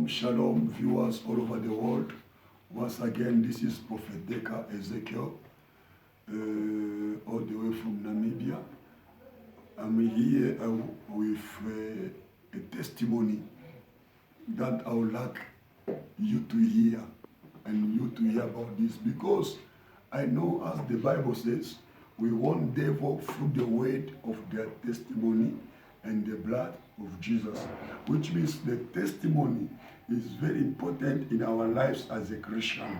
Shalom, viewers all over the world. Once again, this is Prophet Deka Ezekiel, all the way from Namibia. I'm here with a testimony that I would like you to hear and you to hear about this, because I know, as the Bible says, we won devil through the word of their testimony and the blood of Jesus, which means the testimony is very important in our lives as a Christian.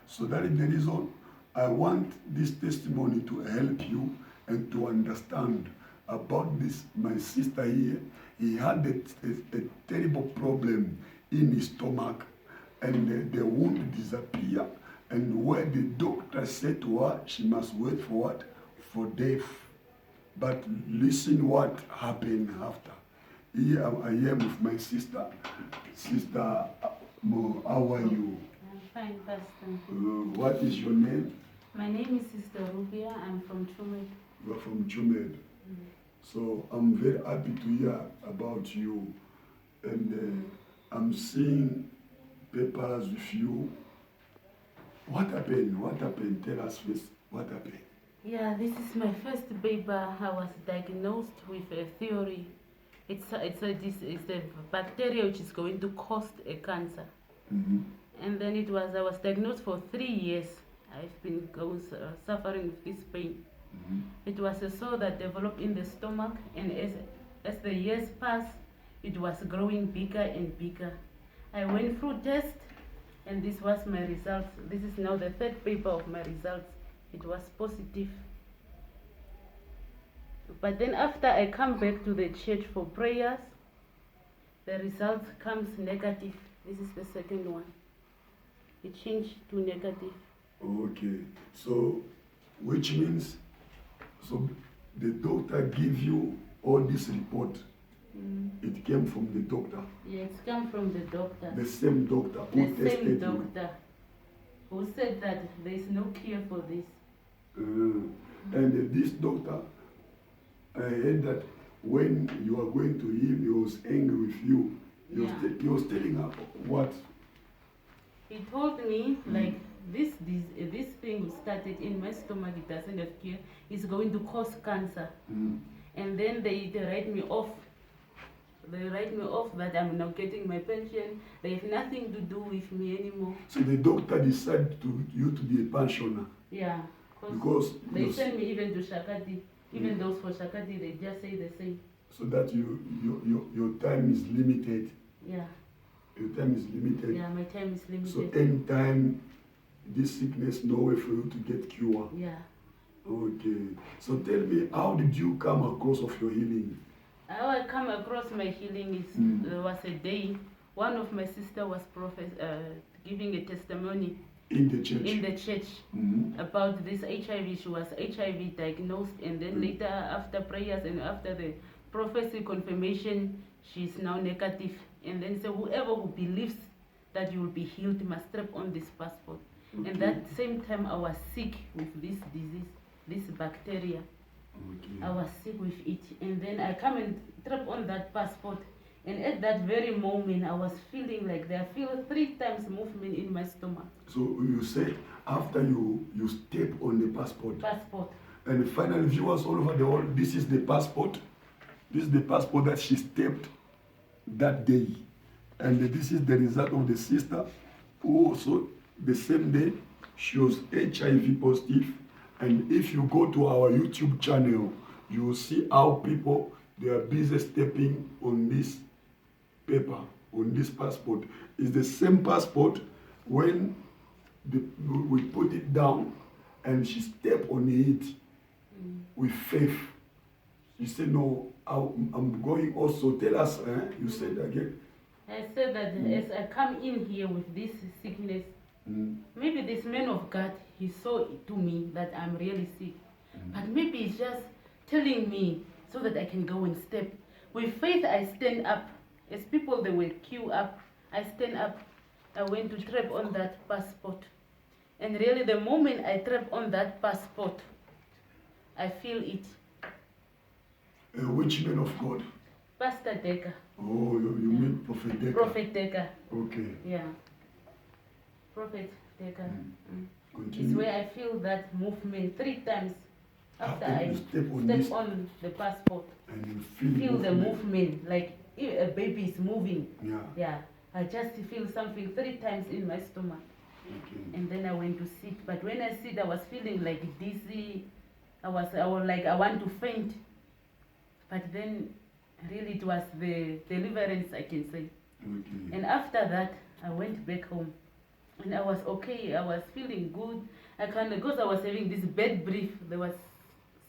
So that is the reason I want this testimony to help you and to understand about this. My sister here, he had a terrible problem in his stomach, and the wound disappeared, and where the doctor said to her she must wait for what? For death. But listen what happened after. Here I am with my sister. Sister Mo, how are you? I'm fine, Pastor. What is your name? My name is Sister Rubia. I'm from Chumed. You are from Chumed. So I'm very happy to hear about you. And I'm seeing papers with you. What happened? What happened? Tell us first. What happened? Yeah, this is my first paper. I was diagnosed with a theory. It's a bacteria which is going to cause a cancer. And then I was diagnosed for 3 years. I've been suffering with this pain. It was a sore that developed in the stomach, and as the years passed, it was growing bigger and bigger. I went through tests, and this was my results. This is now the third paper of my results. It was positive. But then after I come back to the church for prayers, the result comes negative. This is the second one. It changed to negative. Okay. So, which means, so the doctor give you all this report. It came from the doctor. Yeah, it came from the doctor. The same doctor who The tested same you. doctor who said that there is no cure for this. And this doctor, I heard that when you are going to him, he was angry with you. He was telling her what? He told me, like, this thing started in my stomach, it doesn't have cure, it's going to cause cancer. And then they write me off. They write me off that I'm not getting my pension. They have nothing to do with me anymore. So the doctor decided you to be a pensioner. Yeah. Because they send me even to Shakati. Even those for Shakati, they just say the same. So that your time is limited. Yeah. Your time is limited. Yeah, my time is limited. So anytime this sickness, no way for you to get cure. Yeah. Okay. So tell me, how did you come across of your healing? How I come across my healing is there was a day one of my sister was giving a testimony in the church. In the church about this HIV. She was HIV diagnosed, and then later, after prayers and after the prophecy confirmation, she's now negative. And then so whoever who believes that you will be healed must strap on this passport. And that same time I was sick with this disease, this bacteria. I was sick with it, and then I come and strap on that passport. And at that very moment, I was feeling like I feel 3 times movement in my stomach. So you said after you step on the passport. And finally, viewers all over the world, this is the passport. This is the passport that she stepped that day. And this is the result of the sister who also, the same day, she was HIV positive. And if you go to our YouTube channel, you will see how people, they are busy stepping on this paper, on this passport. It's the same passport when we put it down and she stepped on it with faith. She said, no, I'm going also. Tell us, you said again. I said that as I come in here with this sickness, maybe this man of God, he saw to me that I'm really sick. But maybe he's just telling me so that I can go and step. With faith, I stand up. As people, they will queue up. I stand up. I went to trap on that passport. And really, the moment I trap on that passport, I feel it. Which man of God? Pastor Deka. Oh, you mean Prophet Decker? Prophet Decker. Okay. Yeah. Prophet Decker. Mm. It's Continue. where I feel that movement 3 times after After I you step on step this on the passport. and you feel, Feel the movement, like if a baby is moving. Yeah. Yeah. I just feel something 3 times in my stomach. Okay. And then I went to sit. But when I sit, I was feeling like dizzy. I was like I want to faint. But then really it was the deliverance, I can say. Okay. And after that, I went back home. And I was okay. I was feeling good. Because I was having this bad breath, there was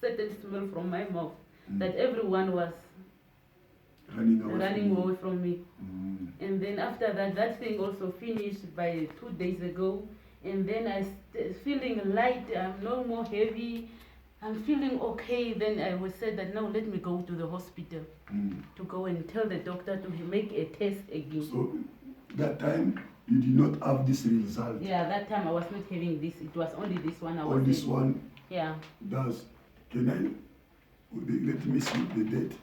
certain smell from my mouth that everyone was running away from me. Mm. And then after that, that thing also finished by 2 days ago. And then I feeling light. I'm no more heavy. I'm feeling okay. Then I was said that no, let me go to the hospital to go and tell the doctor to make a test again. So that time you did not have this result. Yeah, that time I was not having this. It was only this one I was Or this having. one. Yeah. Does. Can let me see the date.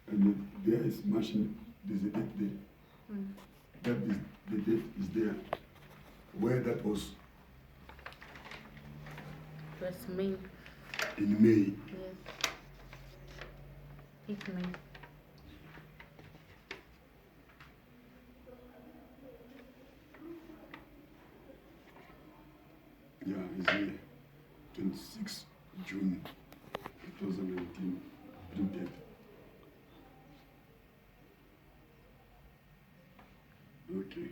And there is machine, there's a date there. That is, the date is there. Where that was It was May. in May. Yes. 8 May. Yeah, it's here. 26 June 2019. Printed. Okay.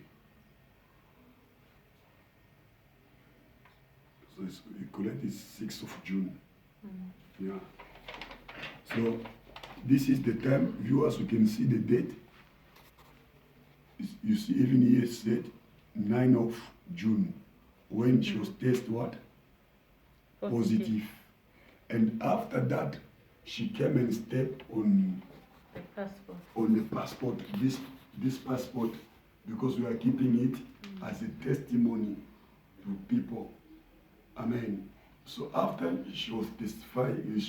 So it's correct is 6th of June. Yeah. So this is the time, viewers, you can see the date. You see even here said 9th of June when she was tested what? Positive. And after that, she came and stepped on The passport. the passport, this passport, because we are keeping it as a testimony to people. Amen. So after she was testifying,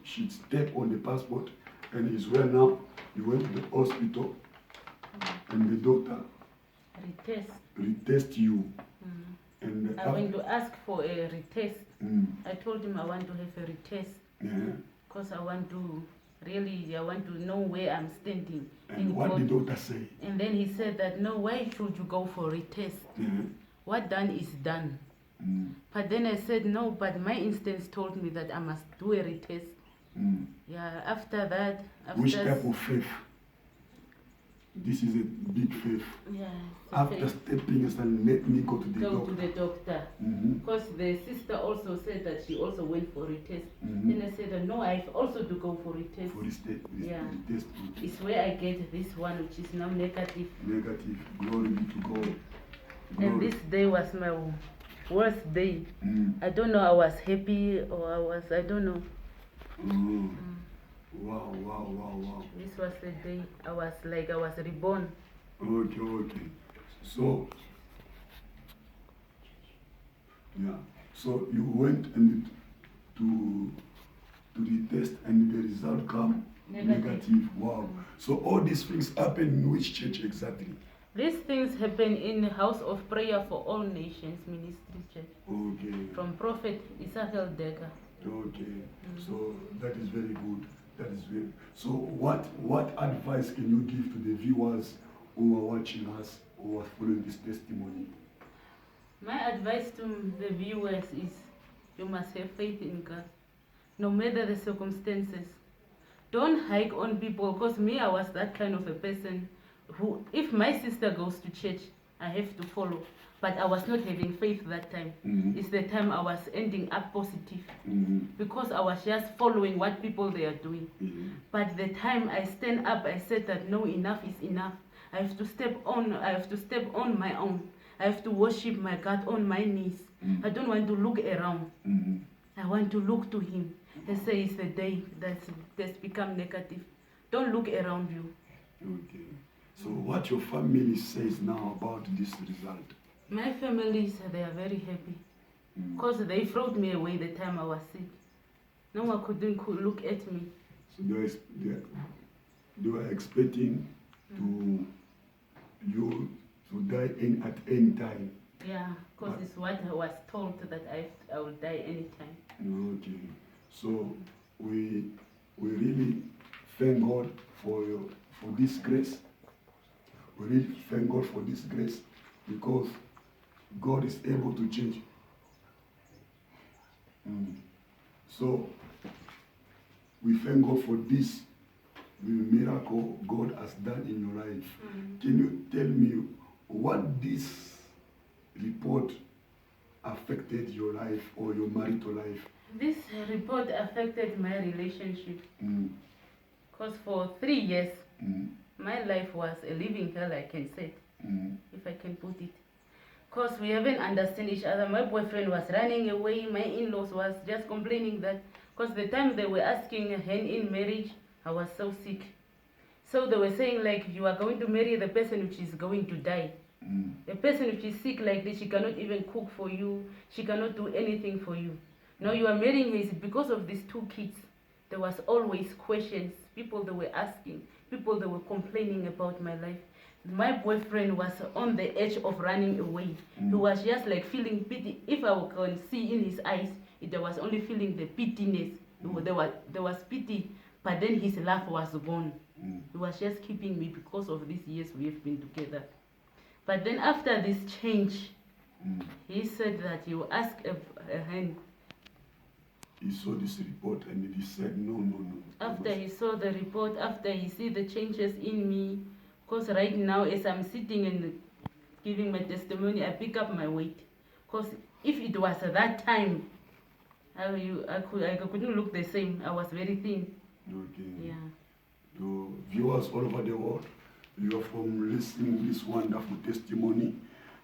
she stepped on the passport, and is where now you went to the hospital, and the doctor retest you. And I went to ask for a retest. I told him I want to have a retest because I want to know where I'm standing. And what did the doctor say? And then he said that no, why should you go for a retest? What done is done. But then I said no, but my instincts told me that I must do a retest. Yeah, after that. Which type of faith? This is a big faith. Yeah. After stepping and saying, let me go to the doctor. Go to the doctor. Because the sister also said that she also went for a test. Then I said, no, I have also to go for a test. For this test. It's where I get this one, which is now negative. Negative. Glory be to God. And this day was my worst day. I don't know, I was happy or I don't know. Wow. This was the day I was reborn. Okay. So, yeah. So you went and to the test and the result come negative. Wow. So all these things happen in which church exactly? These things happen in the House of Prayer for All Nations Ministry Church. Okay. From Prophet Isahel Decker. Okay. So that is very good. So what advice can you give to the viewers who are watching us, who are following this testimony? My advice to the viewers is you must have faith in God, no matter the circumstances. Don't hike on people, because me, I was that kind of a person who, if my sister goes to church, I have to follow. But I was not having faith that time. It's the time I was ending up positive. Because I was just following what people they are doing. But the time I stand up, I said that no, enough is enough. I have to step on my own. I have to worship my God on my knees. I don't want to look around. I want to look to him. They say it's the day that's become negative. Don't look around you. Okay. So what your family says now about this result? My family, they are very happy. Because they threw me away the time I was sick. No one could look at me. So they were expecting to you to die at any time. Yeah, because it's what I was told that I will die anytime. Okay. So we really thank God for this grace. We really thank God for this grace because God is able to change. So we thank God for this miracle God has done in your life. Can you tell me what this report affected your life or your marital life? This report affected my relationship. Because for 3 years, my life was a living hell, I can say, if I can put it. Because we haven't understood each other. My boyfriend was running away. My in-laws was just complaining that because the time they were asking hand in marriage, I was so sick. So they were saying like, you are going to marry the person which is going to die. The person which is sick like this, she cannot even cook for you. She cannot do anything for you. Now you are marrying her, is it because of these 2 kids? There was always questions. People they were asking. People they were complaining about my life. My boyfriend was on the edge of running away. He was just like feeling pity. If I can see in his eyes, there was only feeling the pittiness. There was pity, but then his laugh was gone. He was just keeping me because of these years we have been together. But then after this change, he said that he will ask a hand. He saw this report and he said, no. After he saw the report, after he see the changes in me, because right now as I'm sitting and giving my testimony, I pick up my weight. Because if it was at that time, I couldn't look the same. I was very thin. Okay. Yeah. To viewers all over the world, you are from listening this wonderful testimony,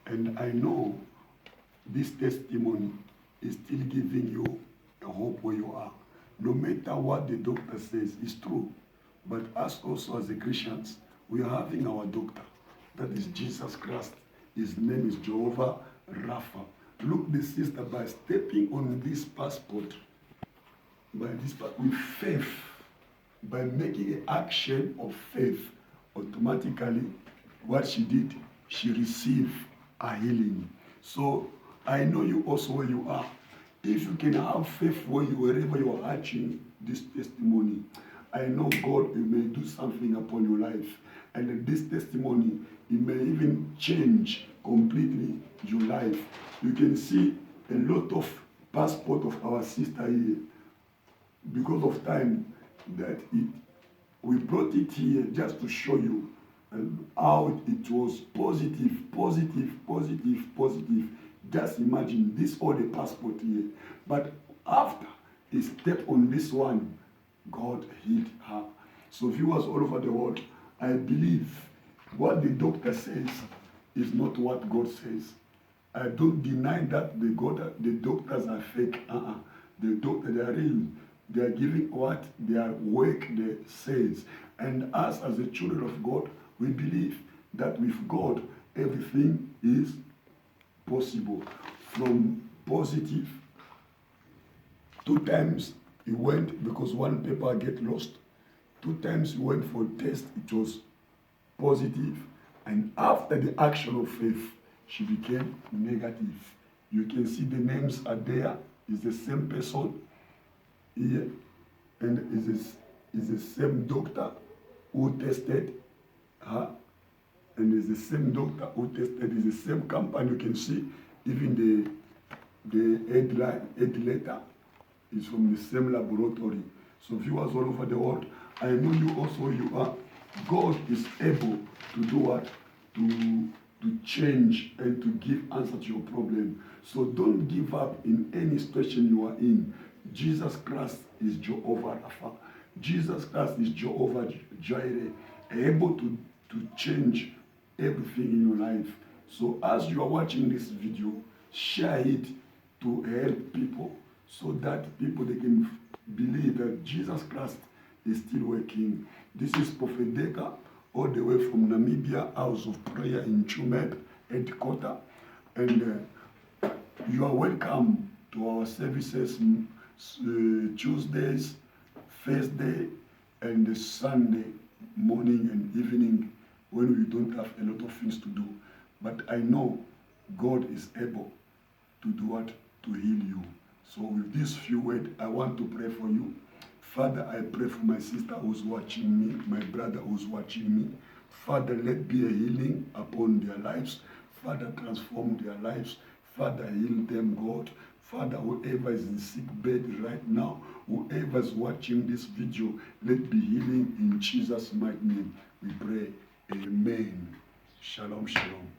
and I know this testimony is still giving you a hope where you are. No matter what the doctor says, it's true. But us also as a Christians, we are having our doctor. That is Jesus Christ. His name is Jehovah Rapha. Look, the sister, by stepping on this passport, with faith, by making an action of faith, automatically what she did, she received a healing. So I know you also where you are. If you can have faith wherever you are watching this testimony, I know God may do something upon your life. And this testimony, it may even change completely your life. You can see a lot of passport of our sister here. Because of time, we brought it here just to show you how it was positive. Just imagine this all the passport here. But after he stepped on this one, God healed her. So viewers all over the world, I believe what the doctor says is not what God says. I don't deny that the doctors are fake. The doctors, they are real. They are giving what their work they says. And us as the children of God, we believe that with God, everything is possible. From positive, 2 times he went because one paper get lost. 2 times he went for test, it was positive. And after the action of faith, she became negative. You can see the names are there. It's the same person here. And it's the same doctor who tested her. And it's the same doctor who tested. It's the same company. You can see even the head letter is from the same laboratory. So viewers all over the world, I know you also you are. God is able to do what? To change and to give answer to your problem. So don't give up in any situation you are in. Jesus Christ is Jehovah Rapha. Jesus Christ is Jehovah Jireh, able to change everything in your life. So as you are watching this video, share it to help people so that people they can believe that Jesus Christ is still working. This is Prophet Deka, all the way from Namibia, House of Prayer in Chumeb, headquarters. And you are welcome to our services Tuesdays, Thursday, and Sunday morning and evening when we don't have a lot of things to do. But I know God is able to do what? To heal you. So with these few words, I want to pray for you. Father, I pray for my sister who's watching me, my brother who's watching me. Father, let be a healing upon their lives. Father, transform their lives. Father, heal them, God. Father, whoever is in sick bed right now, whoever is watching this video, let be healing in Jesus' mighty name. We pray. Amen. Shalom, shalom.